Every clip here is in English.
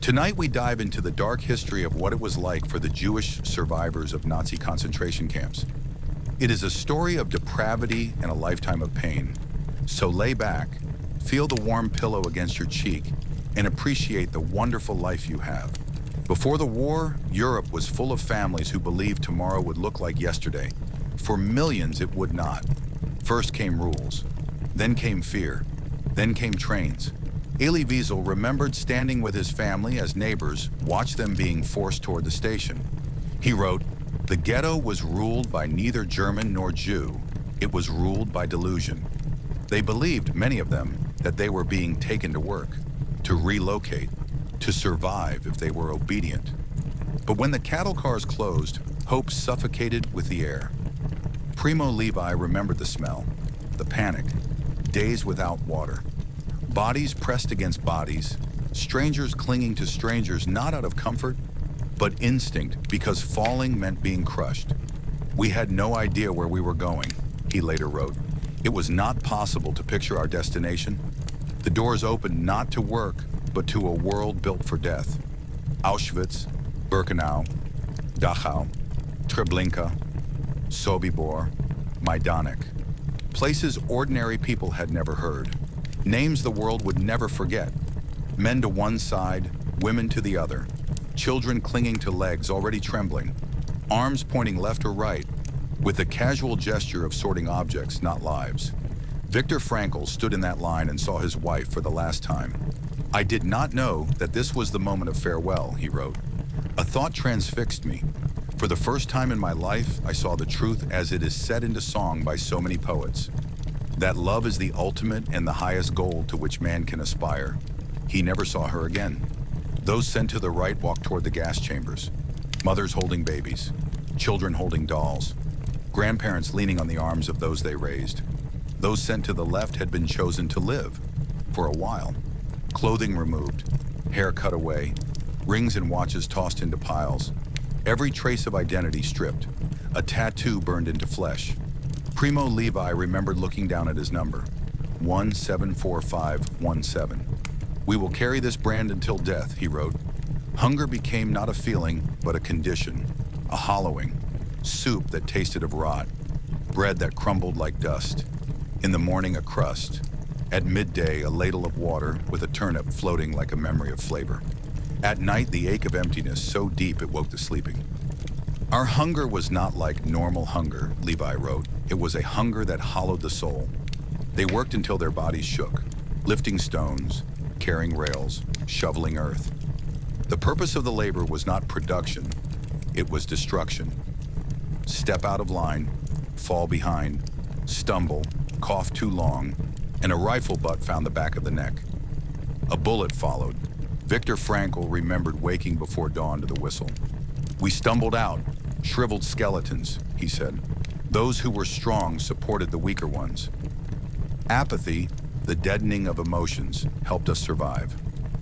Tonight we dive into the dark history of what it was like for the Jewish survivors of Nazi concentration camps. It is a story of depravity and a lifetime of pain. So lay back, feel the warm pillow against your cheek, and appreciate the wonderful life you have. Before the war, Europe was full of families who believed tomorrow would look like yesterday. For millions, it would not. First came rules, then came fear, then came trains. Elie Wiesel remembered standing with his family as neighbors watched them being forced toward the station. He wrote, "The ghetto was ruled by neither German nor Jew. It was ruled by delusion. They believed, many of them, that they were being taken to work, to relocate, to survive if they were obedient. But when the cattle cars closed, hope suffocated with the air." Primo Levi remembered the smell, the panic, days without water. Bodies pressed against bodies, strangers clinging to strangers not out of comfort, but instinct because falling meant being crushed. "We had no idea where we were going," he later wrote. "It was not possible to picture our destination. The doors opened not to work, but to a world built for death. Auschwitz, Birkenau, Dachau, Treblinka, Sobibor, Majdanek. Places ordinary people had never heard. Names the world would never forget. Men to one side, women to the other. Children clinging to legs already trembling. Arms pointing left or right, with the casual gesture of sorting objects, not lives. Viktor Frankl stood in that line and saw his wife for the last time. "I did not know that this was the moment of farewell," he wrote. "A thought transfixed me. For the first time in my life, I saw the truth as it is set into song by so many poets. That love is the ultimate and the highest goal to which man can aspire." He never saw her again. Those sent to the right walked toward the gas chambers. Mothers holding babies, children holding dolls, grandparents leaning on the arms of those they raised. Those sent to the left had been chosen to live, for a while. Clothing removed, hair cut away, rings and watches tossed into piles. Every trace of identity stripped, a tattoo burned into flesh. Primo Levi remembered looking down at his number, 174517. "We will carry this brand until death," he wrote. Hunger became not a feeling, but a condition, a hollowing, soup that tasted of rot, bread that crumbled like dust. In the morning, a crust. At midday, a ladle of water with a turnip floating like a memory of flavor. At night, the ache of emptiness so deep it woke the sleeping. "Our hunger was not like normal hunger," Levi wrote. "It was a hunger that hollowed the soul." They worked until their bodies shook, lifting stones, carrying rails, shoveling earth. The purpose of the labor was not production, it was destruction. Step out of line, fall behind, stumble, cough too long, and a rifle butt found the back of the neck. A bullet followed. Viktor Frankl remembered waking before dawn to the whistle. "We stumbled out, shriveled skeletons," he said. "Those who were strong supported the weaker ones." Apathy, the deadening of emotions, helped us survive.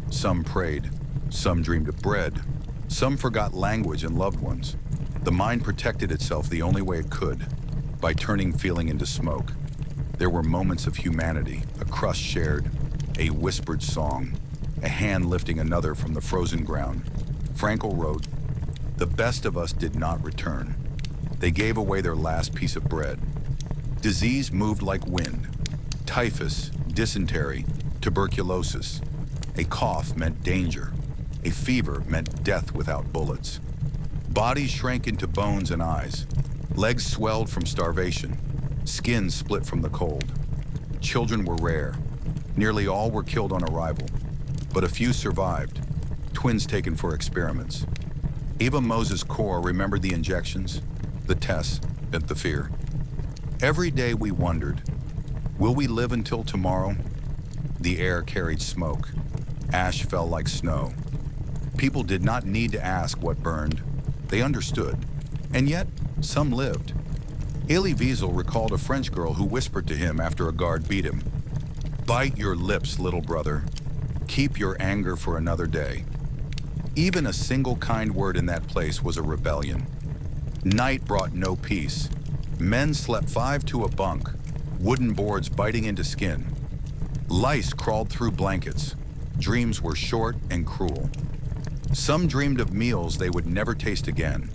Some prayed, some dreamed of bread, some forgot language and loved ones. The mind protected itself the only way it could, by turning feeling into smoke. There were moments of humanity, a crust shared, a whispered song, a hand lifting another from the frozen ground. Frankl wrote, "The best of us did not return. They gave away their last piece of bread. Disease moved like wind. Typhus, dysentery, tuberculosis. A cough meant danger. A fever meant death without bullets. Bodies shrank into bones and eyes. Legs swelled from starvation. Skin split from the cold. Children were rare. Nearly all were killed on arrival. But a few survived, twins taken for experiments." Eva Mozes Kor remembered the injections, the tests, and the fear. "Every day we wondered, will we live until tomorrow?" The air carried smoke. Ash fell like snow. People did not need to ask what burned. They understood. And yet, some lived. Elie Wiesel recalled a French girl who whispered to him after a guard beat him, "Bite your lips, little brother. Keep your anger for another day." Even a single kind word in that place was a rebellion. Night brought no peace. Men slept 5 to a bunk, wooden boards biting into skin. Lice crawled through blankets. Dreams were short and cruel. Some dreamed of meals they would never taste again.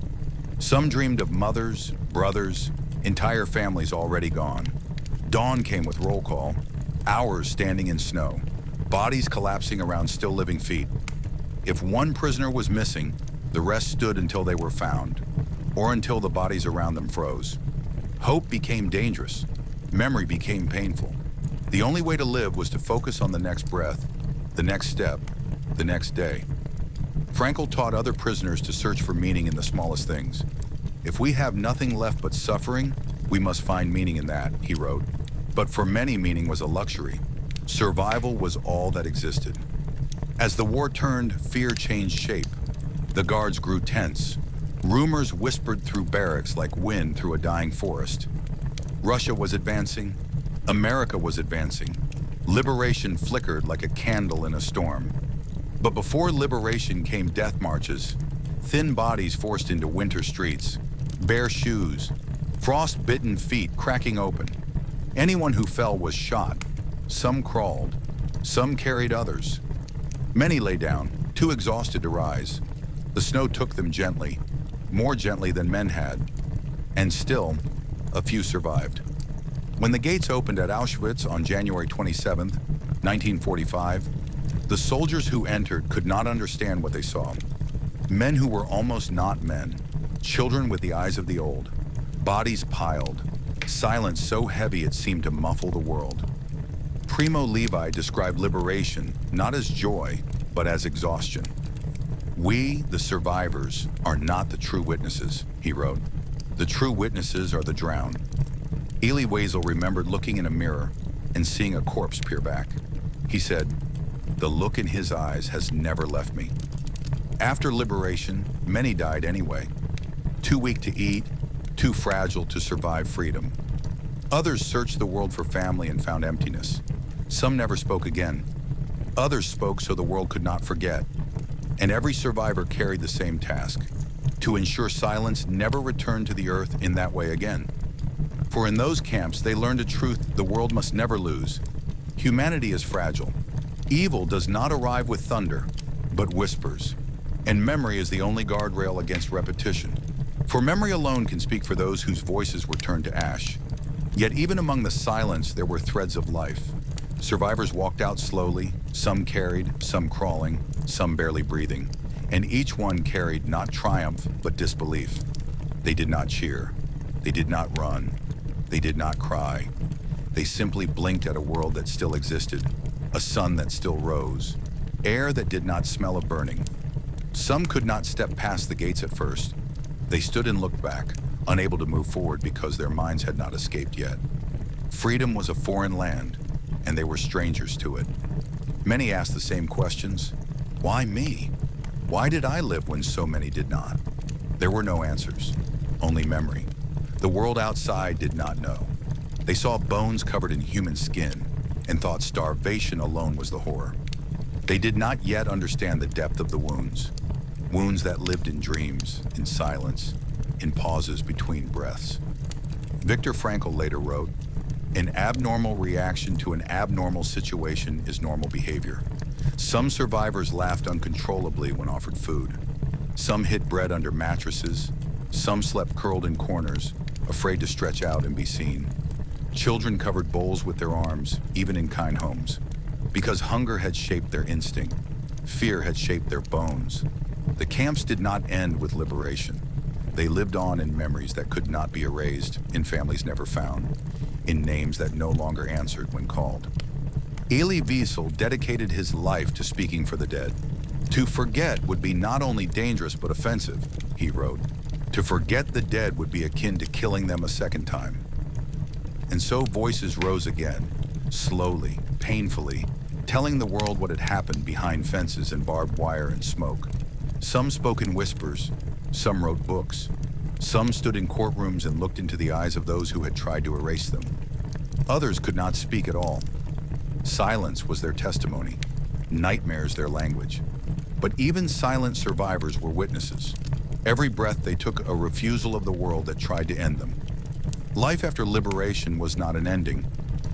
Some dreamed of mothers, brothers, entire families already gone. Dawn came with roll call, hours standing in snow, bodies collapsing around still living feet. If one prisoner was missing, the rest stood until they were found, or until the bodies around them froze. Hope became dangerous. Memory became painful. The only way to live was to focus on the next breath, the next step, the next day. Frankl taught other prisoners to search for meaning in the smallest things. If we have nothing left but suffering, we must find meaning in that, he wrote. But for many, meaning was a luxury. Survival was all that existed. As the war turned, fear changed shape. The guards grew tense. Rumors whispered through barracks like wind through a dying forest. Russia was advancing. America was advancing. Liberation flickered like a candle in a storm. But before liberation came death marches, thin bodies forced into winter streets, bare shoes, frost-bitten feet cracking open. Anyone who fell was shot. Some crawled. Some carried others. Many lay down, too exhausted to rise. The snow took them gently, more gently than men had. And still, a few survived. When the gates opened at Auschwitz on January 27, 1945, the soldiers who entered could not understand what they saw. Men who were almost not men, children with the eyes of the old, bodies piled, silence so heavy it seemed to muffle the world. Primo Levi described liberation not as joy, but as exhaustion. "We, the survivors, are not the true witnesses," he wrote. "The true witnesses are the drowned." Elie Wiesel remembered looking in a mirror and seeing a corpse peer back. He said, "The look in his eyes has never left me." After liberation, many died anyway. Too weak to eat, too fragile to survive freedom. Others searched the world for family and found emptiness. Some never spoke again. Others spoke so the world could not forget. And every survivor carried the same task, to ensure silence never returned to the earth in that way again. For in those camps, they learned a truth the world must never lose. Humanity is fragile. Evil does not arrive with thunder, but whispers. And memory is the only guardrail against repetition. For memory alone can speak for those whose voices were turned to ash. Yet even among the silence, there were threads of life. Survivors walked out slowly, some carried, some crawling, some barely breathing. And each one carried not triumph, but disbelief. They did not cheer. They did not run. They did not cry. They simply blinked at a world that still existed, a sun that still rose, air that did not smell of burning. Some could not step past the gates at first. They stood and looked back, unable to move forward because their minds had not escaped yet. Freedom was a foreign land, and they were strangers to it. Many asked the same questions. Why me? Why did I live when so many did not? There were no answers, only memory. The world outside did not know. They saw bones covered in human skin and thought starvation alone was the horror. They did not yet understand the depth of the wounds. Wounds that lived in dreams, in silence, in pauses between breaths. Viktor Frankl later wrote, "An abnormal reaction to an abnormal situation is normal behavior. Some survivors laughed uncontrollably when offered food. Some hid bread under mattresses. Some slept curled in corners, afraid to stretch out and be seen. Children covered bowls with their arms, even in kind homes, because hunger had shaped their instinct. Fear had shaped their bones. The camps did not end with liberation. They lived on in memories that could not be erased, in families never found, in names that no longer answered when called." Elie Wiesel dedicated his life to speaking for the dead. "To forget would be not only dangerous but offensive," he wrote. "To forget the dead would be akin to killing them a second time." And so voices rose again, slowly, painfully, telling the world what had happened behind fences and barbed wire and smoke. Some spoke in whispers, some wrote books, some stood in courtrooms and looked into the eyes of those who had tried to erase them. Others could not speak at all. Silence was their testimony, nightmares their language. But even silent survivors were witnesses. Every breath they took a refusal of the world that tried to end them. Life after liberation was not an ending.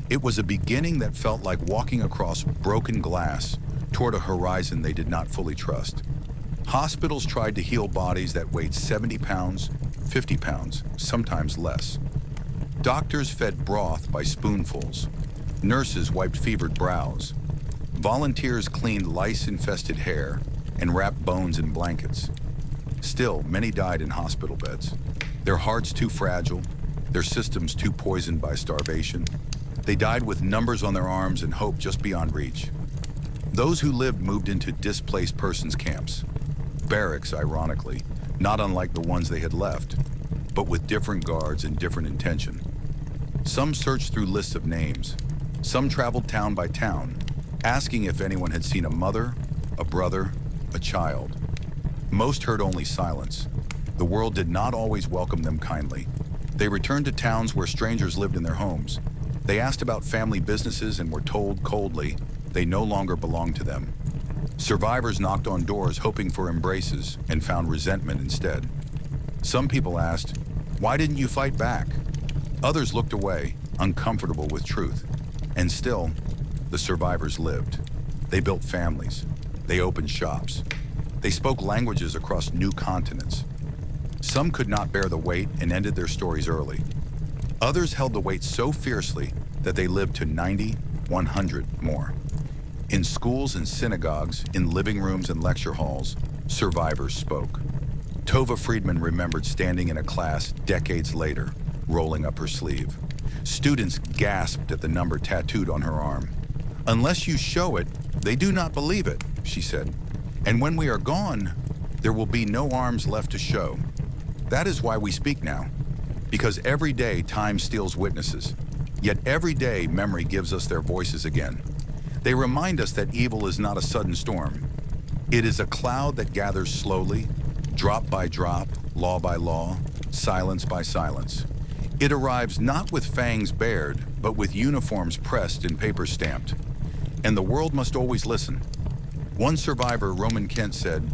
It was a beginning that felt like walking across broken glass toward a horizon they did not fully trust. Hospitals tried to heal bodies that weighed 70 pounds, 50 pounds, sometimes less. Doctors fed broth by spoonfuls. Nurses wiped fevered brows. Volunteers cleaned lice-infested hair and wrapped bones in blankets. Still, many died in hospital beds. Their hearts too fragile, their systems too poisoned by starvation. They died with numbers on their arms and hope just beyond reach. Those who lived moved into displaced persons camps. Barracks, ironically, not unlike the ones they had left, but with different guards and different intention. Some searched through lists of names. Some traveled town by town, asking if anyone had seen a mother, a brother, a child. Most heard only silence. The world did not always welcome them kindly. They returned to towns where strangers lived in their homes. They asked about family businesses and were told coldly they no longer belonged to them. Survivors knocked on doors hoping for embraces and found resentment instead. Some people asked, "Why didn't you fight back?" Others looked away, uncomfortable with truth. And still, the survivors lived. They built families. They opened shops. They spoke languages across new continents. Some could not bear the weight and ended their stories early. Others held the weight so fiercely that they lived to 90, 100 more. In schools and synagogues, in living rooms and lecture halls, survivors spoke. Tova Friedman remembered standing in a class decades later, rolling up her sleeve. Students gasped at the number tattooed on her arm. "Unless you show it, they do not believe it," she said. "And when we are gone, there will be no arms left to show." That is why we speak now. Because every day time steals witnesses. Yet every day memory gives us their voices again. They remind us that evil is not a sudden storm. It is a cloud that gathers slowly, drop by drop, law by law, silence by silence. It arrives not with fangs bared, but with uniforms pressed and papers stamped. And the world must always listen. One survivor, Roman Kent, said,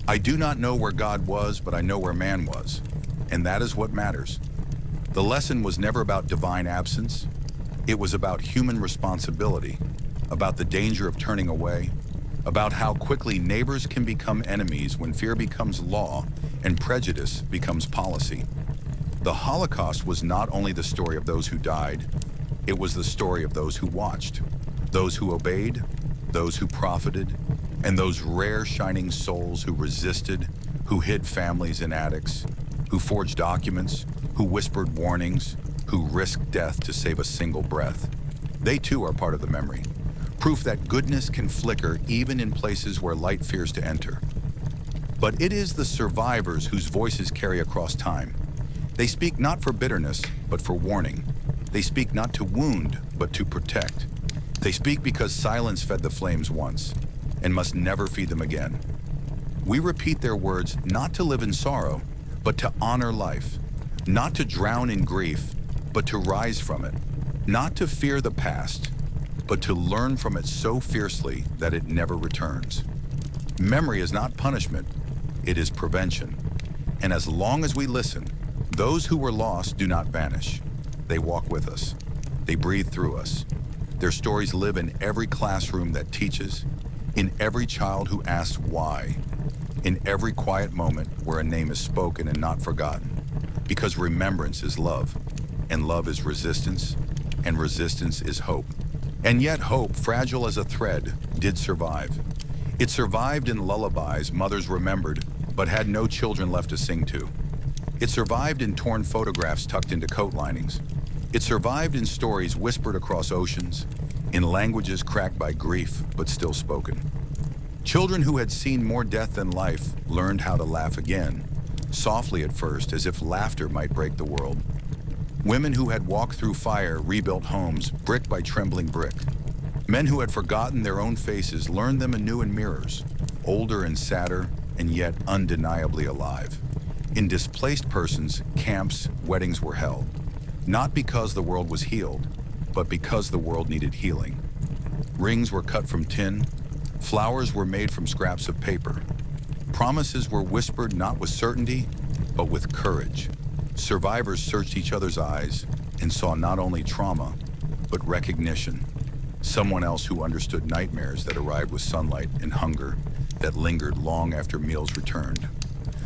"I do not know where God was, but I know where man was." And that is what matters. The lesson was never about divine absence. It was about human responsibility, about the danger of turning away, about how quickly neighbors can become enemies when fear becomes law and prejudice becomes policy. The Holocaust was not only the story of those who died, it was the story of those who watched, those who obeyed, those who profited, and those rare shining souls who resisted, who hid families in attics, who forged documents, who whispered warnings, who risked death to save a single breath. They too are part of the memory, proof that goodness can flicker even in places where light fears to enter. But it is the survivors whose voices carry across time. They speak not for bitterness, but for warning. They speak not to wound, but to protect. They speak because silence fed the flames once, and must never feed them again. We repeat their words not to live in sorrow, but to honor life, not to drown in grief, but to rise from it, not to fear the past, but to learn from it so fiercely that it never returns. Memory is not punishment, it is prevention. And as long as we listen, those who were lost do not vanish. They walk with us. They breathe through us. Their stories live in every classroom that teaches, in every child who asks why, in every quiet moment where a name is spoken and not forgotten. Because remembrance is love, and love is resistance, and resistance is hope. And yet hope, fragile as a thread, did survive. It survived in lullabies mothers remembered, but had no children left to sing to. It survived in torn photographs tucked into coat linings. It survived in stories whispered across oceans, in languages cracked by grief but still spoken. Children who had seen more death than life learned how to laugh again, softly at first, as if laughter might break the world. Women who had walked through fire rebuilt homes, brick by trembling brick. Men who had forgotten their own faces learned them anew in mirrors, older and sadder, and yet undeniably alive. In displaced persons, camps, weddings were held, not because the world was healed, but because the world needed healing. Rings were cut from tin, flowers were made from scraps of paper. Promises were whispered not with certainty, but with courage. Survivors searched each other's eyes and saw not only trauma, but recognition. Someone else who understood nightmares that arrived with sunlight and hunger, that lingered long after meals returned.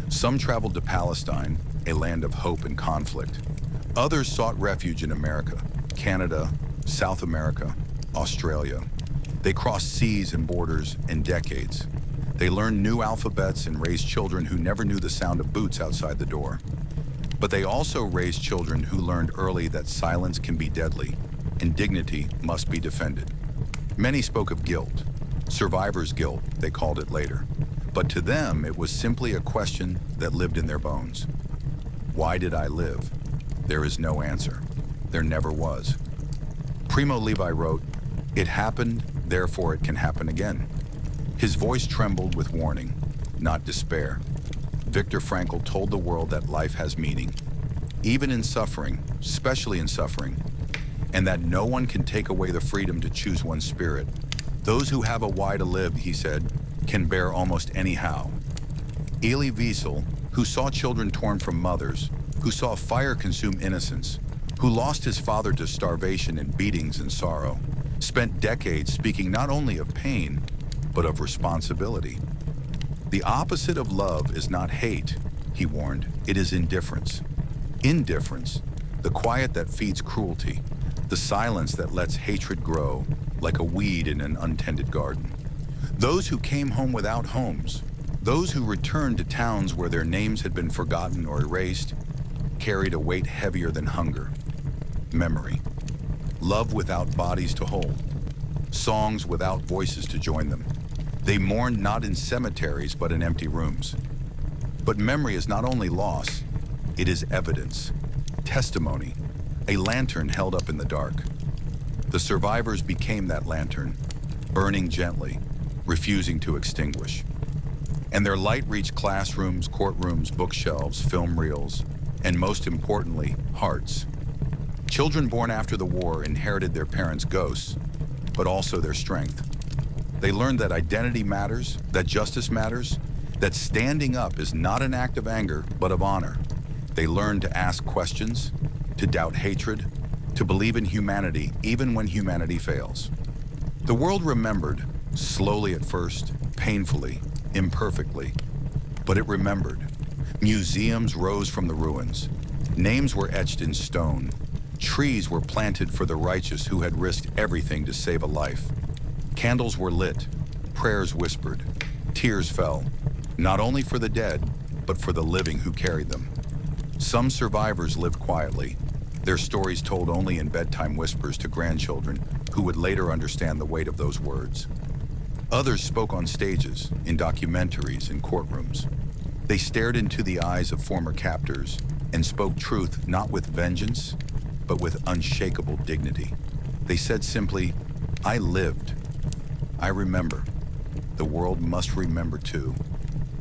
Some traveled to Palestine, a land of hope and conflict. Others sought refuge in America, Canada, South America, Australia. They crossed seas and borders in decades. They learned new alphabets and raised children who never knew the sound of boots outside the door. But they also raised children who learned early that silence can be deadly and dignity must be defended. Many spoke of guilt, survivor's guilt, they called it later. But to them, it was simply a question that lived in their bones. Why did I live? There is no answer. There never was. Primo Levi wrote, "It happened, therefore it can happen again." His voice trembled with warning, not despair. Viktor Frankl told the world that life has meaning, even in suffering, especially in suffering, and that no one can take away the freedom to choose one's spirit. Those who have a why to live, he said, can bear almost any how. Elie Wiesel, who saw children torn from mothers, who saw fire consume innocence, who lost his father to starvation and beatings and sorrow, spent decades speaking not only of pain, but of responsibility. The opposite of love is not hate, he warned, it is indifference. Indifference, the quiet that feeds cruelty, the silence that lets hatred grow like a weed in an untended garden. Those who came home without homes, those who returned to towns where their names had been forgotten or erased, carried a weight heavier than hunger. Memory. Love without bodies to hold. Songs without voices to join them. They mourned not in cemeteries, but in empty rooms. But memory is not only loss, it is evidence, testimony, a lantern held up in the dark. The survivors became that lantern, burning gently, refusing to extinguish. And their light reached classrooms, courtrooms, bookshelves, film reels, and most importantly, hearts. Children born after the war inherited their parents' ghosts, but also their strength. They learned that identity matters, that justice matters, that standing up is not an act of anger, but of honor. They learned to ask questions, to doubt hatred, to believe in humanity even when humanity fails. The world remembered, slowly at first, painfully, imperfectly, but it remembered. Museums rose from the ruins. Names were etched in stone. Trees were planted for the righteous who had risked everything to save a life. Candles were lit, prayers whispered, tears fell, not only for the dead, but for the living who carried them. Some survivors lived quietly, their stories told only in bedtime whispers to grandchildren who would later understand the weight of those words. Others spoke on stages, in documentaries, in courtrooms. They stared into the eyes of former captors and spoke truth not with vengeance, but with unshakable dignity. They said simply, "I lived. I remember. The world must remember too."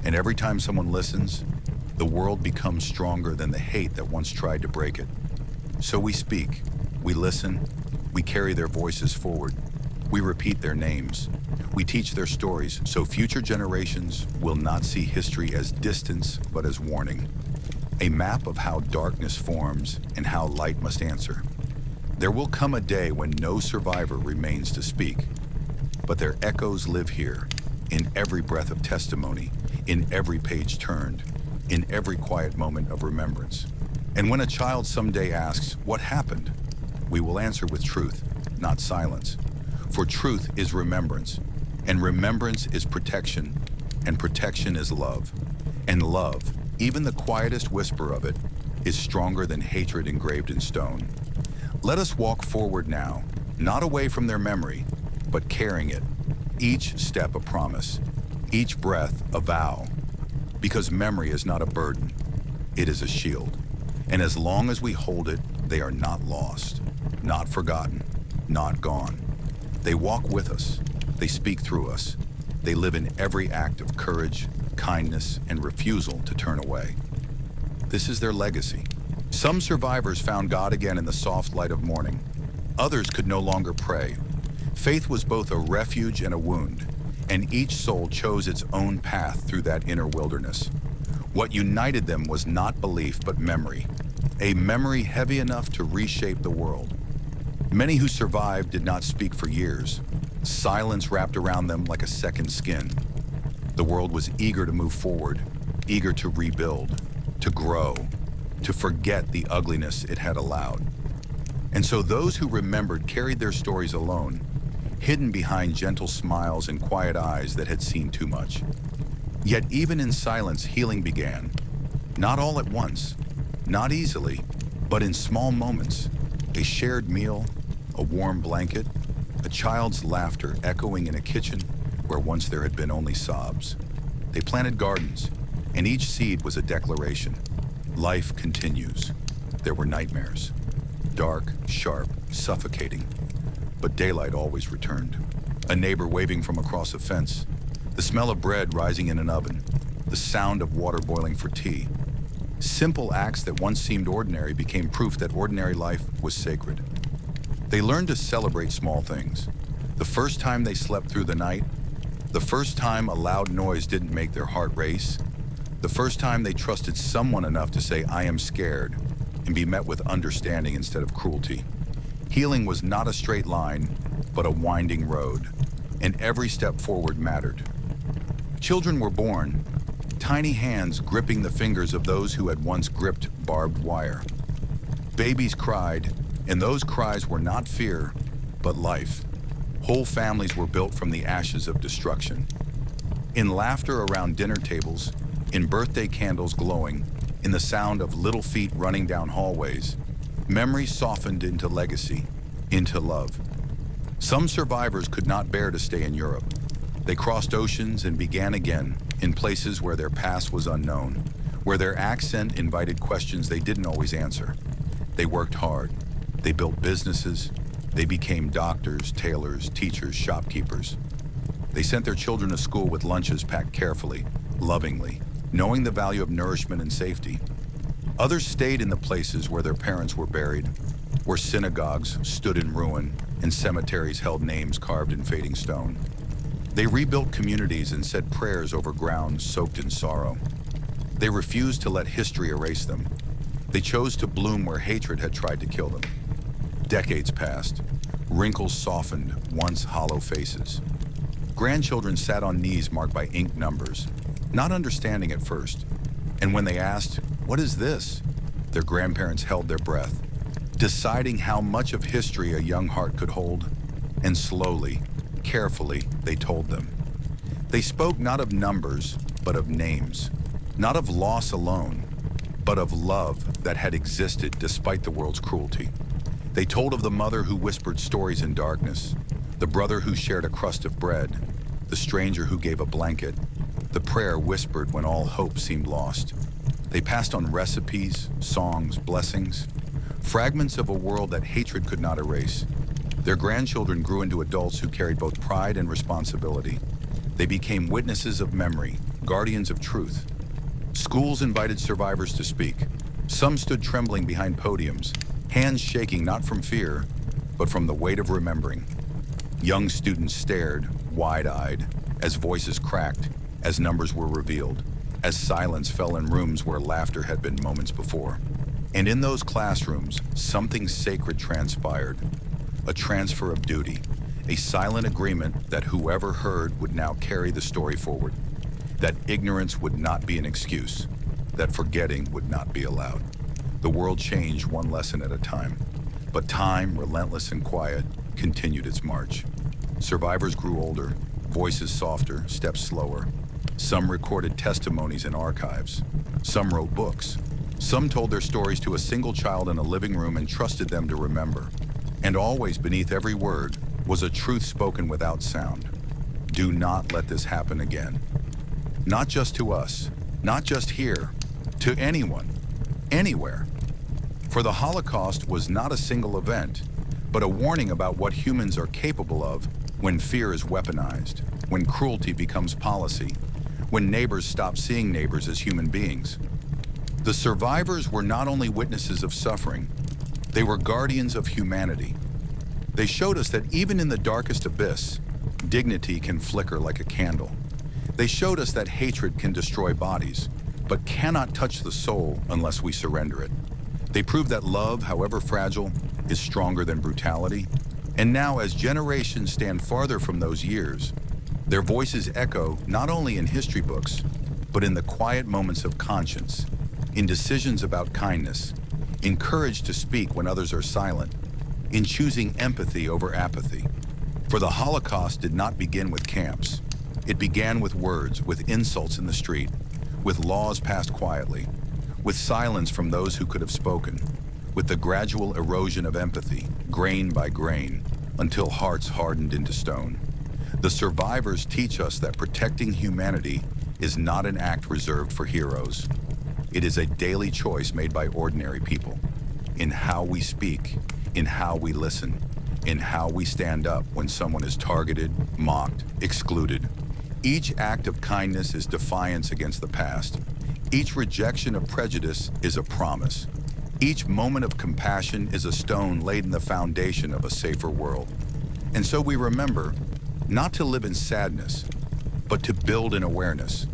And every time someone listens, the world becomes stronger than the hate that once tried to break it. So we speak, we listen, we carry their voices forward, we repeat their names, we teach their stories so future generations will not see history as distance but as warning. A map of how darkness forms and how light must answer. There will come a day when no survivor remains to speak, but their echoes live here, in every breath of testimony, in every page turned, in every quiet moment of remembrance. And when a child someday asks, "What happened?" we will answer with truth, not silence. For truth is remembrance, and remembrance is protection, and protection is love. And love, even the quietest whisper of it, is stronger than hatred engraved in stone. Let us walk forward now, not away from their memory, but carrying it, each step a promise, each breath a vow, because memory is not a burden, it is a shield. And as long as we hold it, they are not lost, not forgotten, not gone. They walk with us, they speak through us, they live in every act of courage, kindness, and refusal to turn away. This is their legacy. Some survivors found God again in the soft light of morning. Others could no longer pray. Faith was both a refuge and a wound, and each soul chose its own path through that inner wilderness. What united them was not belief, but memory, a memory heavy enough to reshape the world. Many who survived did not speak for years. Silence wrapped around them like a second skin. The world was eager to move forward, eager to rebuild, to grow, to forget the ugliness it had allowed. And so those who remembered carried their stories alone, hidden behind gentle smiles and quiet eyes that had seen too much. Yet even in silence, healing began. Not all at once, not easily, but in small moments. A shared meal, a warm blanket, a child's laughter echoing in a kitchen where once there had been only sobs. They planted gardens, and each seed was a declaration. Life continues. There were nightmares. Dark, sharp, suffocating. But daylight always returned. A neighbor waving from across a fence. The smell of bread rising in an oven. The sound of water boiling for tea. Simple acts that once seemed ordinary became proof that ordinary life was sacred. They learned to celebrate small things. The first time they slept through the night. The first time a loud noise didn't make their heart race. The first time they trusted someone enough to say, "I am scared," and be met with understanding instead of cruelty. Healing was not a straight line, but a winding road, and every step forward mattered. Children were born, tiny hands gripping the fingers of those who had once gripped barbed wire. Babies cried, and those cries were not fear, but life. Whole families were built from the ashes of destruction. In laughter around dinner tables, in birthday candles glowing, in the sound of little feet running down hallways, memory softened into legacy, into love. Some survivors could not bear to stay in Europe. They crossed oceans and began again in places where their past was unknown, where their accent invited questions they didn't always answer. They worked hard. They built businesses. They became doctors, tailors, teachers, shopkeepers. They sent their children to school with lunches packed carefully, lovingly, knowing the value of nourishment and safety. Others stayed in the places where their parents were buried, where synagogues stood in ruin and cemeteries held names carved in fading stone. They rebuilt communities and said prayers over ground soaked in sorrow. They refused to let history erase them. They chose to bloom where hatred had tried to kill them. Decades passed. Wrinkles softened once hollow faces. Grandchildren sat on knees marked by ink numbers, not understanding at first. And when they asked, "What is this?" their grandparents held their breath, deciding how much of history a young heart could hold. And slowly, carefully, they told them. They spoke not of numbers, but of names. Not of loss alone, but of love that had existed despite the world's cruelty. They told of the mother who whispered stories in darkness, the brother who shared a crust of bread, the stranger who gave a blanket, the prayer whispered when all hope seemed lost. They passed on recipes, songs, blessings, fragments of a world that hatred could not erase. Their grandchildren grew into adults who carried both pride and responsibility. They became witnesses of memory, guardians of truth. Schools invited survivors to speak. Some stood trembling behind podiums, hands shaking not from fear, but from the weight of remembering. Young students stared, wide-eyed, as voices cracked, as numbers were revealed, as silence fell in rooms where laughter had been moments before. And in those classrooms, something sacred transpired. A transfer of duty, a silent agreement that whoever heard would now carry the story forward, that ignorance would not be an excuse, that forgetting would not be allowed. The world changed one lesson at a time, but time, relentless and quiet, continued its march. Survivors grew older, voices softer, steps slower. Some recorded testimonies in archives. Some wrote books. Some told their stories to a single child in a living room and trusted them to remember. And always beneath every word was a truth spoken without sound. Do not let this happen again. Not just to us, not just here, to anyone, anywhere. For the Holocaust was not a single event, but a warning about what humans are capable of when fear is weaponized, when cruelty becomes policy, when neighbors stop seeing neighbors as human beings. The survivors were not only witnesses of suffering, they were guardians of humanity. They showed us that even in the darkest abyss, dignity can flicker like a candle. They showed us that hatred can destroy bodies, but cannot touch the soul unless we surrender it. They proved that love, however fragile, is stronger than brutality. And now, as generations stand farther from those years, Their voices echo not only in history books, but in the quiet moments of conscience, in decisions about kindness, in courage to speak when others are silent, in choosing empathy over apathy. For the Holocaust did not begin with camps. It began with words, with insults in the street, with laws passed quietly, with silence from those who could have spoken, with the gradual erosion of empathy, grain by grain, until hearts hardened into stone. The survivors teach us that protecting humanity is not an act reserved for heroes. It is a daily choice made by ordinary people, in how we speak, in how we listen, in how we stand up when someone is targeted, mocked, excluded. Each act of kindness is defiance against the past. Each rejection of prejudice is a promise. Each moment of compassion is a stone laid in the foundation of a safer world. And so we remember not to live in sadness, but to build in awareness.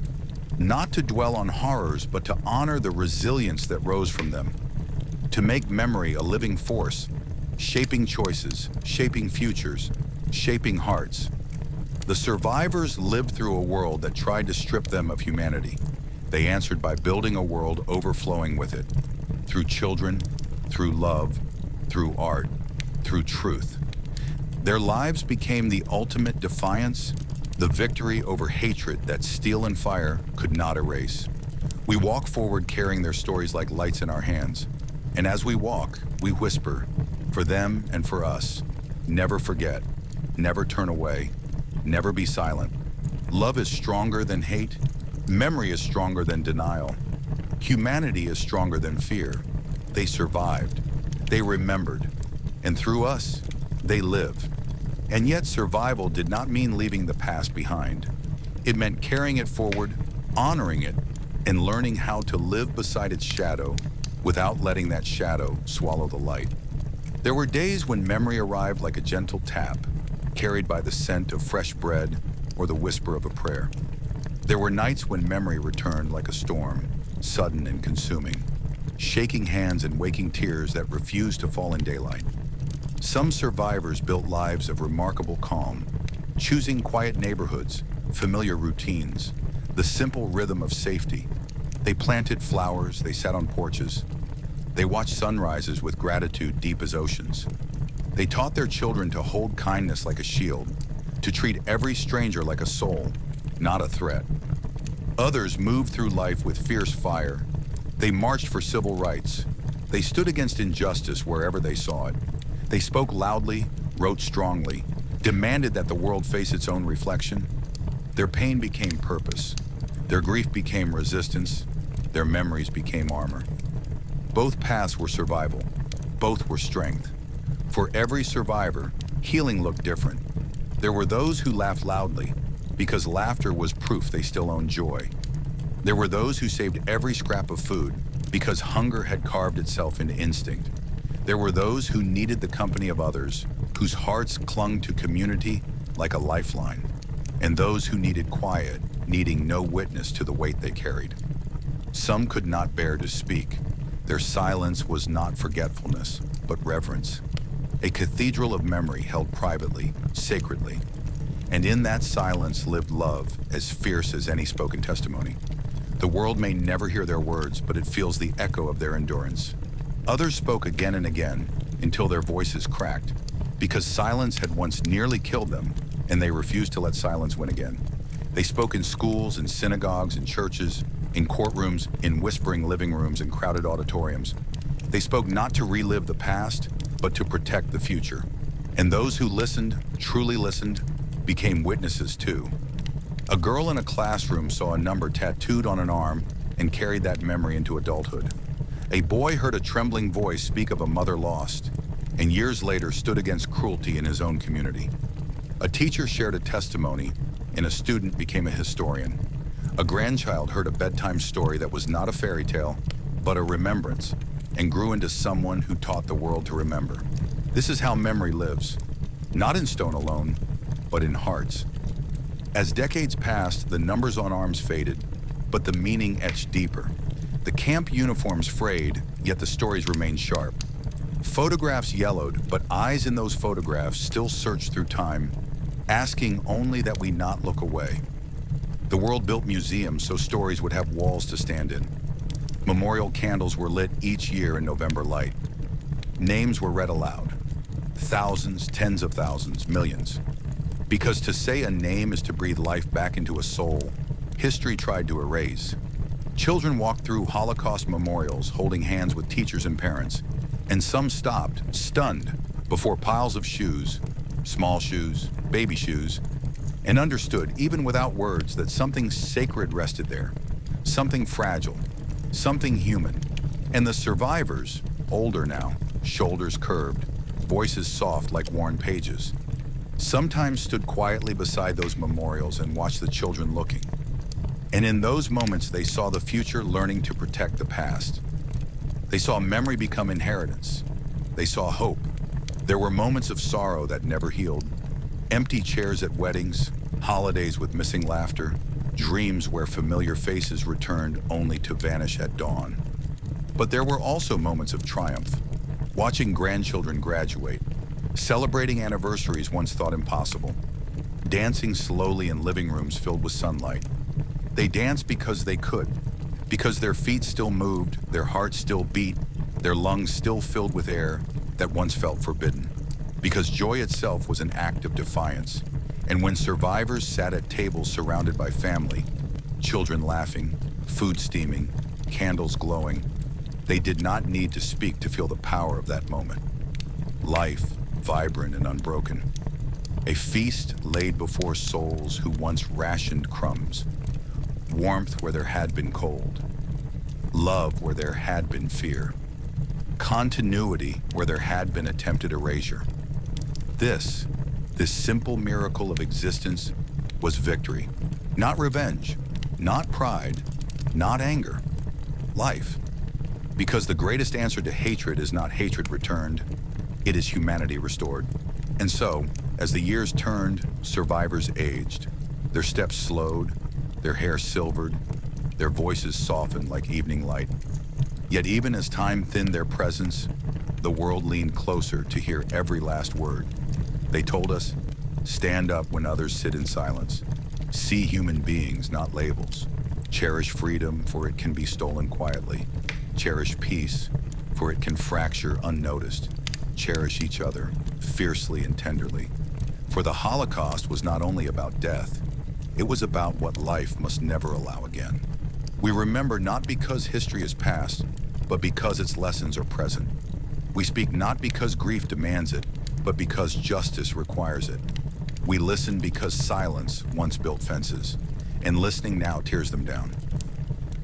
Not to dwell on horrors, but to honor the resilience that rose from them. To make memory a living force, shaping choices, shaping futures, shaping hearts. The survivors lived through a world that tried to strip them of humanity. They answered by building a world overflowing with it, through children, through love, through art, through truth. Their lives became the ultimate defiance, the victory over hatred that steel and fire could not erase. We walk forward carrying their stories like lights in our hands. And as we walk, we whisper, for them and for us, never forget, never turn away, never be silent. Love is stronger than hate. Memory is stronger than denial. Humanity is stronger than fear. They survived. They remembered. And through us, they live. And yet survival did not mean leaving the past behind. It meant carrying it forward, honoring it, and learning how to live beside its shadow without letting that shadow swallow the light. There were days when memory arrived like a gentle tap, carried by the scent of fresh bread or the whisper of a prayer. There were nights when memory returned like a storm, sudden and consuming, shaking hands and waking tears that refused to fall in daylight. Some survivors built lives of remarkable calm, choosing quiet neighborhoods, familiar routines, the simple rhythm of safety. They planted flowers, they sat on porches. They watched sunrises with gratitude deep as oceans. They taught their children to hold kindness like a shield, to treat every stranger like a soul, not a threat. Others moved through life with fierce fire. They marched for civil rights. They stood against injustice wherever they saw it. They spoke loudly, wrote strongly, demanded that the world face its own reflection. Their pain became purpose. Their grief became resistance. Their memories became armor. Both paths were survival. Both were strength. For every survivor, healing looked different. There were those who laughed loudly, because laughter was proof they still owned joy. There were those who saved every scrap of food, because hunger had carved itself into instinct. There were those who needed the company of others, whose hearts clung to community like a lifeline, and those who needed quiet, needing no witness to the weight they carried. Some could not bear to speak. Their silence was not forgetfulness, but reverence. A cathedral of memory held privately, sacredly. And in that silence lived love as fierce as any spoken testimony. The world may never hear their words, but it feels the echo of their endurance. Others spoke again and again until their voices cracked, because silence had once nearly killed them, and they refused to let silence win again. They spoke in schools, in synagogues, in churches, in courtrooms, in whispering living rooms, and crowded auditoriums. They spoke not to relive the past, but to protect the future. And those who listened, truly listened, became witnesses too. A girl in a classroom saw a number tattooed on an arm and carried that memory into adulthood. A boy heard a trembling voice speak of a mother lost, and years later stood against cruelty in his own community. A teacher shared a testimony, and a student became a historian. A grandchild heard a bedtime story that was not a fairy tale, but a remembrance, and grew into someone who taught the world to remember. This is how memory lives, not in stone alone, but in hearts. As decades passed, the numbers on arms faded, but the meaning etched deeper. The camp uniforms frayed, yet the stories remained sharp. Photographs yellowed, but eyes in those photographs still searched through time. asking only that we not look away. The world built museums so stories would have walls to stand in. Memorial candles were lit each year in November light. Names were read aloud. Thousands, tens of thousands, millions. Because to say a name is to breathe life back into a soul, history tried to erase. Children walked through Holocaust memorials holding hands with teachers and parents, and some stopped, stunned, before piles of shoes, small shoes, baby shoes, and understood, even without words, that something sacred rested there, something fragile, something human. And the survivors, older now, shoulders curved, voices soft like worn pages, sometimes stood quietly beside those memorials and watched the children looking. And in those moments, they saw the future learning to protect the past. They saw memory become inheritance. They saw hope. There were moments of sorrow that never healed. Empty chairs at weddings, holidays with missing laughter, dreams where familiar faces returned only to vanish at dawn. But there were also moments of triumph. Watching grandchildren graduate, celebrating anniversaries once thought impossible, dancing slowly in living rooms filled with sunlight. They danced because they could, because their feet still moved, their hearts still beat, their lungs still filled with air that once felt forbidden, because joy itself was an act of defiance. And when survivors sat at tables surrounded by family, children laughing, food steaming, candles glowing, they did not need to speak to feel the power of that moment. Life, vibrant and unbroken. A feast laid before souls who once rationed crumbs. Warmth where there had been cold. Love where there had been fear. Continuity where there had been attempted erasure. This simple miracle of existence was victory. Not revenge, not pride, not anger. Life. Because the greatest answer to hatred is not hatred returned, it is humanity restored. And so, as the years turned, survivors aged. Their steps slowed, their hair silvered, their voices softened like evening light. Yet even as time thinned their presence, the world leaned closer to hear every last word. They told us, stand up when others sit in silence. See human beings, not labels. Cherish freedom, for it can be stolen quietly. Cherish peace, for it can fracture unnoticed. Cherish each other, fiercely and tenderly. For the Holocaust was not only about death, it was about what life must never allow again. We remember not because history is past, but because its lessons are present. We speak not because grief demands it, but because justice requires it. We listen because silence once built fences, and listening now tears them down.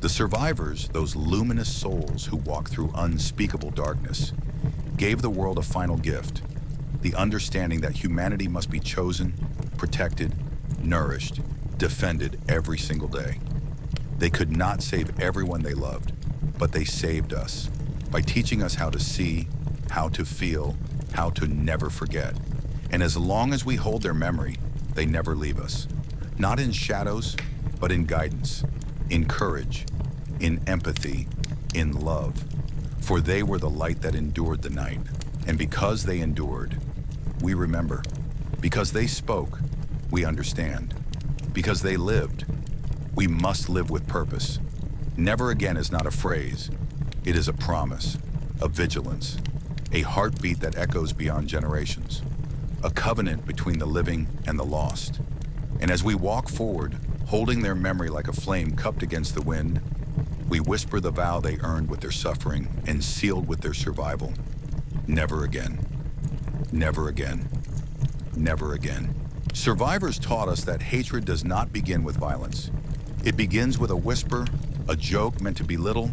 The survivors, those luminous souls who walk through unspeakable darkness, gave the world a final gift, the understanding that humanity must be chosen, protected, nourished, defended every single day. They could not save everyone they loved, but they saved us by teaching us how to see, how to feel, how to never forget. And as long as we hold their memory, they never leave us. Not in shadows, but in guidance, in courage, in empathy, in love. For they were the light that endured the night. And because they endured, we remember. Because they spoke, we understand. Because they lived, we must live with purpose. Never again is not a phrase. It is a promise, a vigilance, a heartbeat that echoes beyond generations, a covenant between the living and the lost. And as we walk forward, holding their memory like a flame cupped against the wind, we whisper the vow they earned with their suffering and sealed with their survival. Never again. Never again. Never again. Survivors taught us that hatred does not begin with violence. It begins with a whisper, a joke meant to belittle,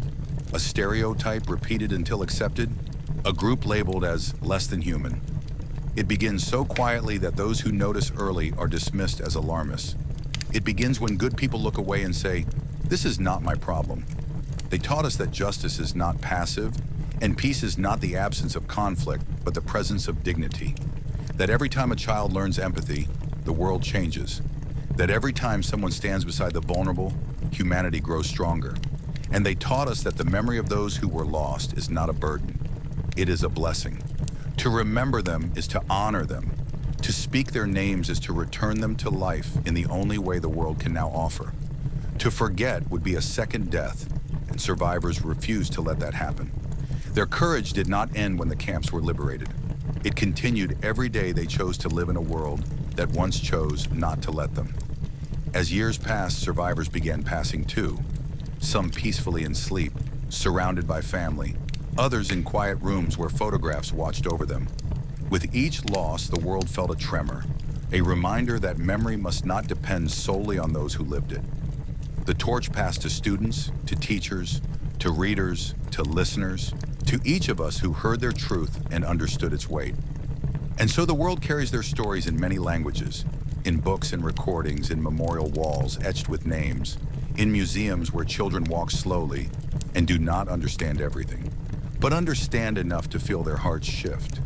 a stereotype repeated until accepted, a group labeled as less than human. It begins so quietly that those who notice early are dismissed as alarmists. It begins when good people look away and say, "This is not my problem." They taught us that justice is not passive, and peace is not the absence of conflict, but the presence of dignity. That every time a child learns empathy, the world changes. That every time someone stands beside the vulnerable, humanity grows stronger. And they taught us that the memory of those who were lost is not a burden. It is a blessing. To remember them is to honor them, To speak their names is to return them to life in the only way the world can now offer. To forget would be a second death, and survivors refused to let that happen. Their courage did not end when the camps were liberated. It continued every day they chose to live in a world that once chose not to let them. As years passed, survivors began passing too. Some peacefully in sleep, surrounded by family, others in quiet rooms where photographs watched over them. With each loss, the world felt a tremor, a reminder that memory must not depend solely on those who lived it. The torch passed to students, to teachers, to readers, to listeners, to each of us who heard their truth and understood its weight. And so the world carries their stories in many languages, in books and recordings, in memorial walls etched with names, in museums where children walk slowly and do not understand everything, but understand enough to feel their hearts shift.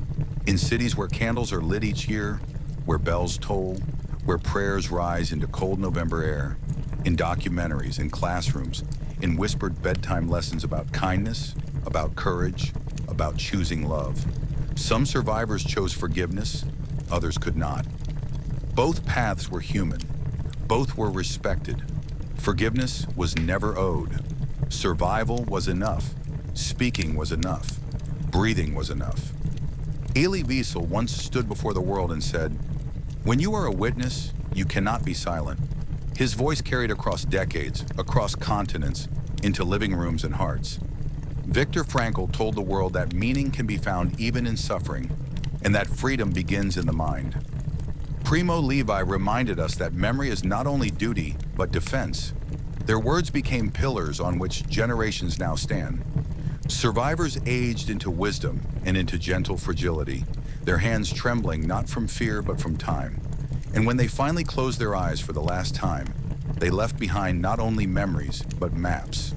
In cities where candles are lit each year, where bells toll, where prayers rise into cold November air, in documentaries, in classrooms, in whispered bedtime lessons about kindness, about courage, about choosing love. Some survivors chose forgiveness, others could not. Both paths were human. Both were respected. Forgiveness was never owed. Survival was enough. Speaking was enough. Breathing was enough. Elie Wiesel once stood before the world and said, "When you are a witness, you cannot be silent." His voice carried across decades, across continents, into living rooms and hearts. Viktor Frankl told the world that meaning can be found even in suffering, and that freedom begins in the mind. Primo Levi reminded us that memory is not only duty, but defense. Their words became pillars on which generations now stand. Survivors aged into wisdom and into gentle fragility, their hands trembling not from fear but from time. And when they finally closed their eyes for the last time, they left behind not only memories, but maps.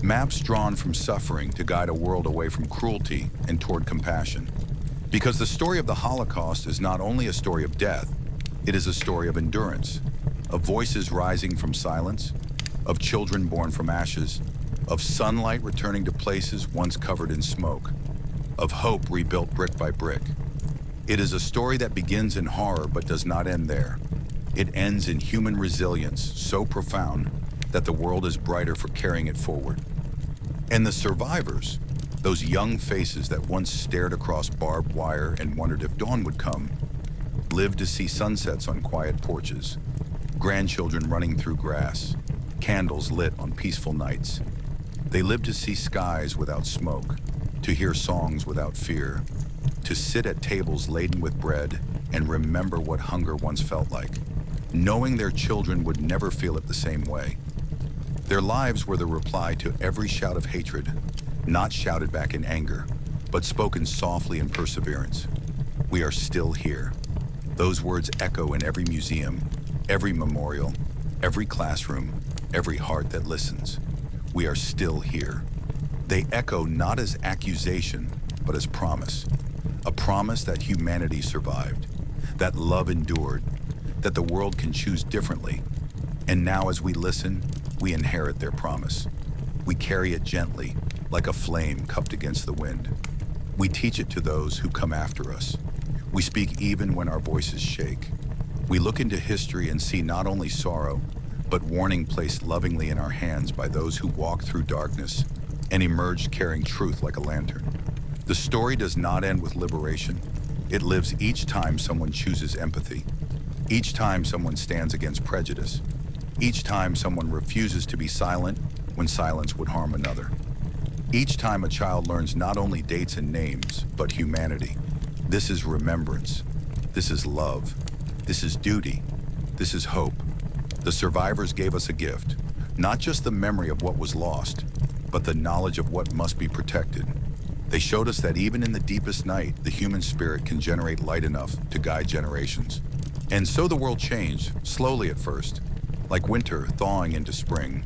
Maps drawn from suffering to guide a world away from cruelty and toward compassion. Because the story of the Holocaust is not only a story of death, it is a story of endurance, of voices rising from silence, of children born from ashes, of sunlight returning to places once covered in smoke, of hope rebuilt brick by brick. It is a story that begins in horror but does not end there. It ends in human resilience so profound that the world is brighter for carrying it forward. And the survivors, those young faces that once stared across barbed wire and wondered if dawn would come, lived to see sunsets on quiet porches, grandchildren running through grass, candles lit on peaceful nights. They lived to see skies without smoke, to hear songs without fear, to sit at tables laden with bread and remember what hunger once felt like, knowing their children would never feel it the same way. Their lives were the reply to every shout of hatred, not shouted back in anger, but spoken softly in perseverance. We are still here. Those words echo in every museum, every memorial, every classroom, every heart that listens. We are still here. They echo not as accusation, but as promise. A promise that humanity survived, that love endured, that the world can choose differently. And now as we listen, we inherit their promise. We carry it gently, like a flame cupped against the wind. We teach it to those who come after us. We speak even when our voices shake. We look into history and see not only sorrow, but warning placed lovingly in our hands by those who walked through darkness and emerged carrying truth like a lantern. The story does not end with liberation. It lives each time someone chooses empathy, each time someone stands against prejudice, each time someone refuses to be silent when silence would harm another. Each time a child learns not only dates and names, but humanity. This is remembrance. This is love. This is duty. This is hope. The survivors gave us a gift, not just the memory of what was lost, but the knowledge of what must be protected. They showed us that even in the deepest night, the human spirit can generate light enough to guide generations. And so the world changed, slowly at first, like winter thawing into spring.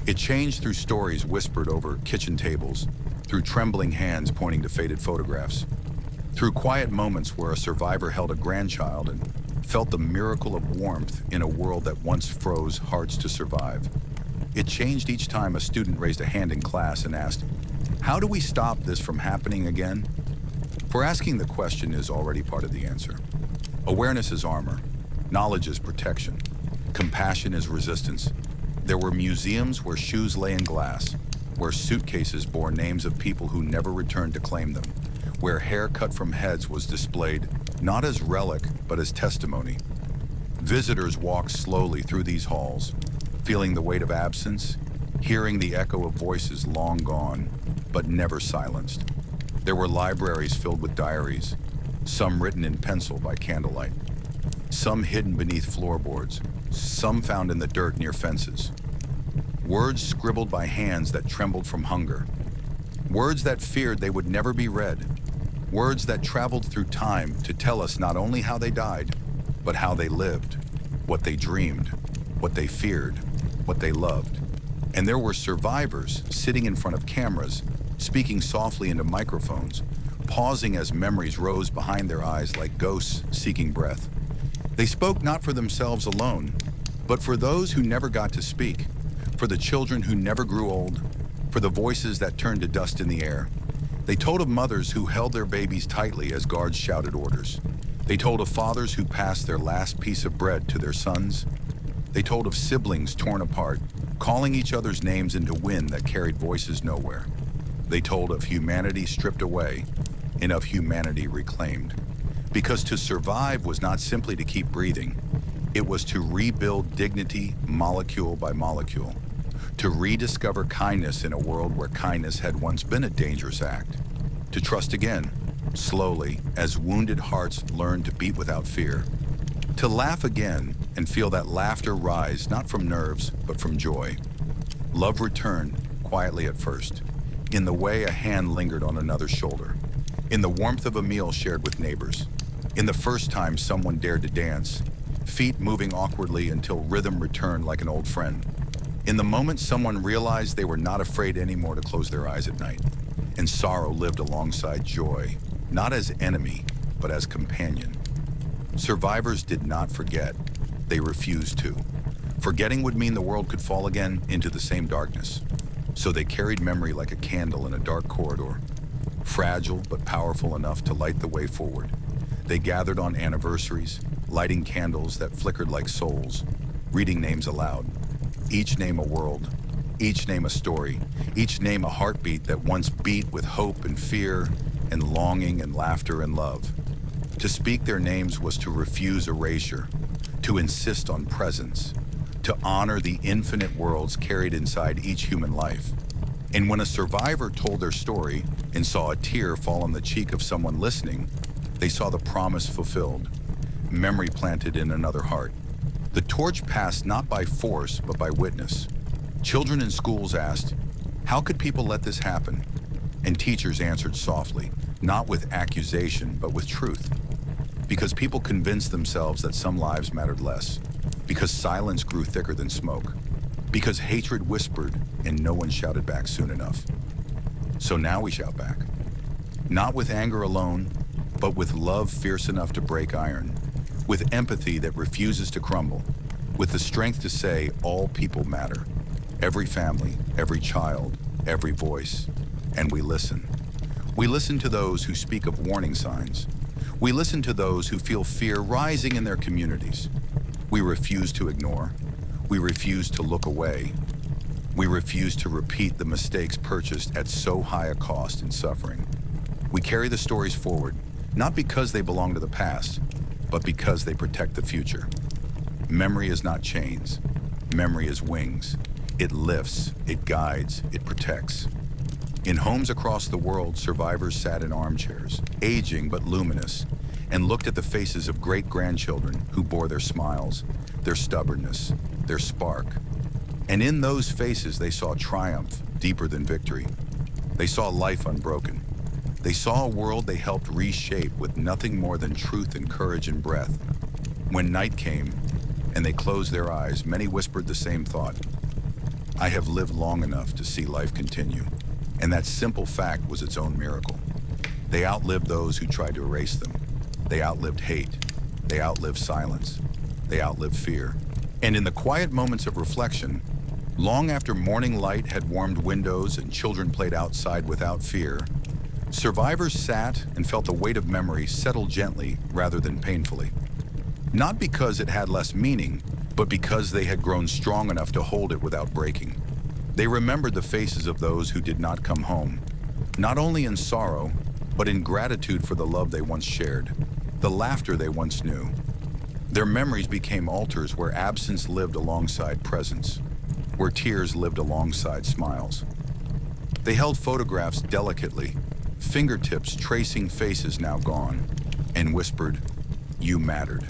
It changed through stories whispered over kitchen tables, through trembling hands pointing to faded photographs, through quiet moments where a survivor held a grandchild and felt the miracle of warmth in a world that once froze hearts to survive. It changed each time a student raised a hand in class and asked, "How do we stop this from happening again?" For asking the question is already part of the answer. Awareness is armor. Knowledge is protection. Compassion is resistance. There were museums where shoes lay in glass, where suitcases bore names of people who never returned to claim them, where hair cut from heads was displayed not as relic, but as testimony. Visitors walked slowly through these halls, feeling the weight of absence, hearing the echo of voices long gone, but never silenced. There were libraries filled with diaries, some written in pencil by candlelight, some hidden beneath floorboards, some found in the dirt near fences. Words scribbled by hands that trembled from hunger. Words that feared they would never be read. Words that traveled through time to tell us not only how they died, but how they lived, what they dreamed, what they feared, what they loved. And there were survivors sitting in front of cameras, speaking softly into microphones, pausing as memories rose behind their eyes like ghosts seeking breath. They spoke not for themselves alone, but for those who never got to speak, for the children who never grew old, for the voices that turned to dust in the air. They told of mothers who held their babies tightly as guards shouted orders. They told of fathers who passed their last piece of bread to their sons. They told of siblings torn apart, calling each other's names into wind that carried voices nowhere. They told of humanity stripped away and of humanity reclaimed. Because to survive was not simply to keep breathing. It was to rebuild dignity molecule by molecule, to rediscover kindness in a world where kindness had once been a dangerous act, to trust again, slowly, as wounded hearts learned to beat without fear, to laugh again and feel that laughter rise not from nerves, but from joy. Love returned, quietly at first, in the way a hand lingered on another's shoulder, in the warmth of a meal shared with neighbors, in the first time someone dared to dance, feet moving awkwardly until rhythm returned like an old friend. In the moment someone realized they were not afraid anymore to close their eyes at night, and sorrow lived alongside joy, not as enemy, but as companion. Survivors did not forget. They refused to. Forgetting would mean the world could fall again into the same darkness. So they carried memory like a candle in a dark corridor, fragile but powerful enough to light the way forward. They gathered on anniversaries, lighting candles that flickered like souls, reading names aloud. Each name a world, each name a story, each name a heartbeat that once beat with hope and fear and longing and laughter and love. To speak their names was to refuse erasure, to insist on presence, to honor the infinite worlds carried inside each human life. And when a survivor told their story and saw a tear fall on the cheek of someone listening, they saw the promise fulfilled, memory planted in another heart. The torch passed not by force, but by witness. Children in schools asked, "How could people let this happen?" And teachers answered softly, not with accusation, but with truth. Because people convinced themselves that some lives mattered less. Because silence grew thicker than smoke. Because hatred whispered and no one shouted back soon enough. So now we shout back. Not with anger alone, but with love fierce enough to break iron. With empathy that refuses to crumble. With the strength to say all people matter. Every family, every child, every voice. And we listen. We listen to those who speak of warning signs. We listen to those who feel fear rising in their communities. We refuse to ignore. We refuse to look away. We refuse to repeat the mistakes purchased at so high a cost and suffering. We carry the stories forward, not because they belong to the past, but because they protect the future. Memory is not chains. Memory is wings. It lifts, it guides, it protects. In homes across the world, survivors sat in armchairs, aging but luminous, and looked at the faces of great-grandchildren who bore their smiles, their stubbornness, their spark. And in those faces, they saw triumph deeper than victory. They saw life unbroken. They saw a world they helped reshape with nothing more than truth and courage and breath. When night came and they closed their eyes, many whispered the same thought. I have lived long enough to see life continue. And that simple fact was its own miracle. They outlived those who tried to erase them. They outlived hate. They outlived silence. They outlived fear. And in the quiet moments of reflection, long after morning light had warmed windows and children played outside without fear, survivors sat and felt the weight of memory settle gently rather than painfully. Not because it had less meaning, but because they had grown strong enough to hold it without breaking. They remembered the faces of those who did not come home, not only in sorrow, but in gratitude for the love they once shared, the laughter they once knew. Their memories became altars where absence lived alongside presence, where tears lived alongside smiles. They held photographs delicately, fingertips tracing faces now gone, and whispered, "You mattered."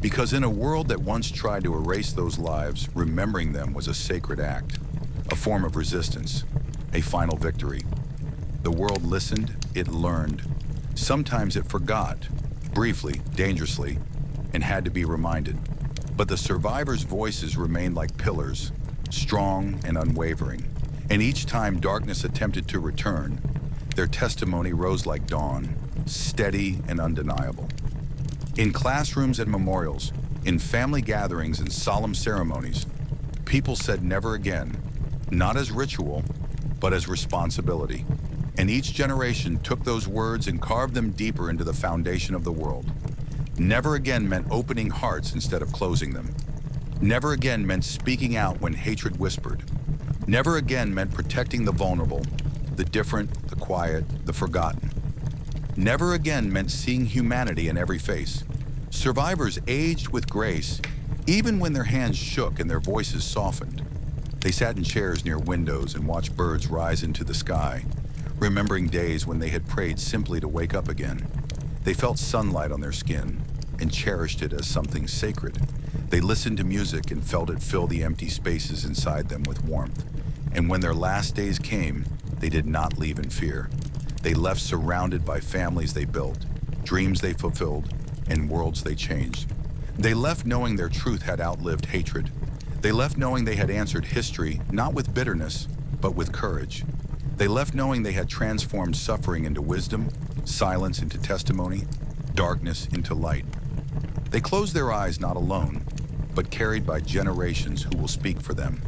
Because in a world that once tried to erase those lives, remembering them was a sacred act, a form of resistance, a final victory. The world listened, it learned. Sometimes it forgot, briefly, dangerously, and had to be reminded. But the survivors' voices remained like pillars, strong and unwavering. And each time darkness attempted to return, their testimony rose like dawn, steady and undeniable. In classrooms and memorials, in family gatherings and solemn ceremonies, people said never again, not as ritual, but as responsibility. And each generation took those words and carved them deeper into the foundation of the world. Never again meant opening hearts instead of closing them. Never again meant speaking out when hatred whispered. Never again meant protecting the vulnerable, the different, the quiet, the forgotten. Never again meant seeing humanity in every face. Survivors aged with grace, even when their hands shook and their voices softened. They sat in chairs near windows and watched birds rise into the sky, remembering days when they had prayed simply to wake up again. They felt sunlight on their skin and cherished it as something sacred. They listened to music and felt it fill the empty spaces inside them with warmth. And when their last days came, they did not leave in fear. They left surrounded by families they built, dreams they fulfilled, and worlds they changed. They left knowing their truth had outlived hatred. They left knowing they had answered history, not with bitterness, but with courage. They left knowing they had transformed suffering into wisdom, silence into testimony, darkness into light. They closed their eyes not alone, but carried by generations who will speak for them.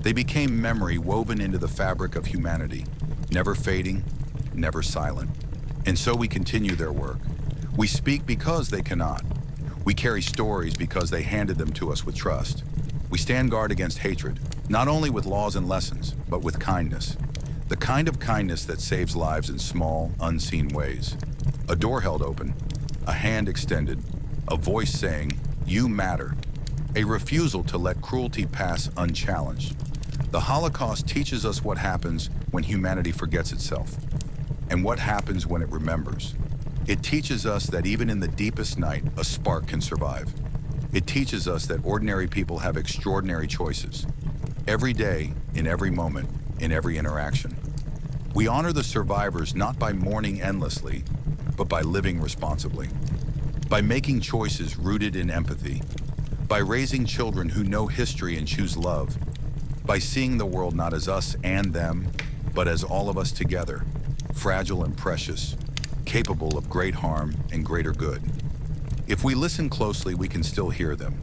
They became memory woven into the fabric of humanity, never fading, never silent. And so we continue their work. We speak because they cannot. We carry stories because they handed them to us with trust. We stand guard against hatred, not only with laws and lessons, but with kindness. The kind of kindness that saves lives in small, unseen ways. A door held open, a hand extended, a voice saying, "You matter." A refusal to let cruelty pass unchallenged. The Holocaust teaches us what happens when humanity forgets itself, and what happens when it remembers. It teaches us that even in the deepest night, a spark can survive. It teaches us that ordinary people have extraordinary choices. Every day, in every moment, in every interaction. We honor the survivors not by mourning endlessly, but by living responsibly. By making choices rooted in empathy. By raising children who know history and choose love. By seeing the world not as us and them, but as all of us together, fragile and precious, capable of great harm and greater good. If we listen closely, we can still hear them.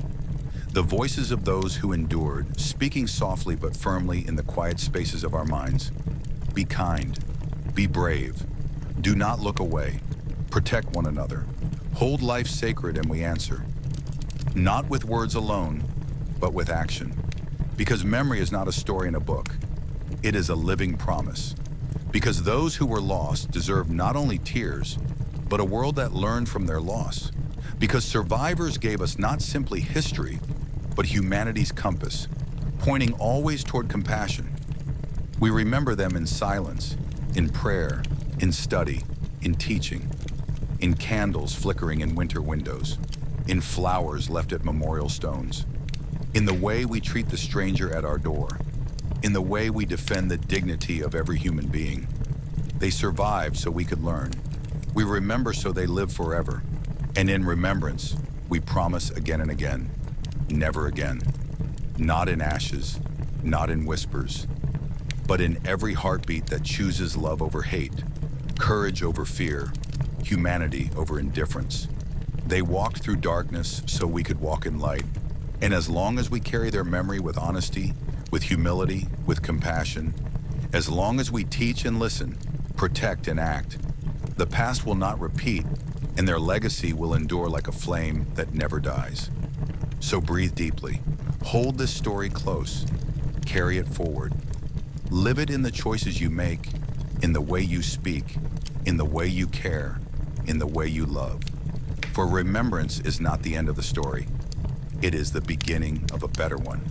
The voices of those who endured, speaking softly but firmly in the quiet spaces of our minds. Be kind, be brave, do not look away, protect one another, hold life sacred, and we answer. Not with words alone, but with action. Because memory is not a story in a book, it is a living promise. Because those who were lost deserve not only tears, but a world that learned from their loss. Because survivors gave us not simply history, but humanity's compass, pointing always toward compassion. We remember them in silence, in prayer, in study, in teaching, in candles flickering in winter windows, in flowers left at memorial stones, in the way we treat the stranger at our door, in the way we defend the dignity of every human being. They survived so we could learn. We remember so they live forever. And in remembrance, we promise again and again, never again. Not in ashes, not in whispers, but in every heartbeat that chooses love over hate, courage over fear, humanity over indifference. They walked through darkness so we could walk in light. And as long as we carry their memory with honesty, with humility, with compassion, as long as we teach and listen, protect and act, the past will not repeat, and their legacy will endure like a flame that never dies. So breathe deeply, hold this story close, carry it forward. Live it in the choices you make, in the way you speak, in the way you care, in the way you love. For remembrance is not the end of the story. It is the beginning of a better one.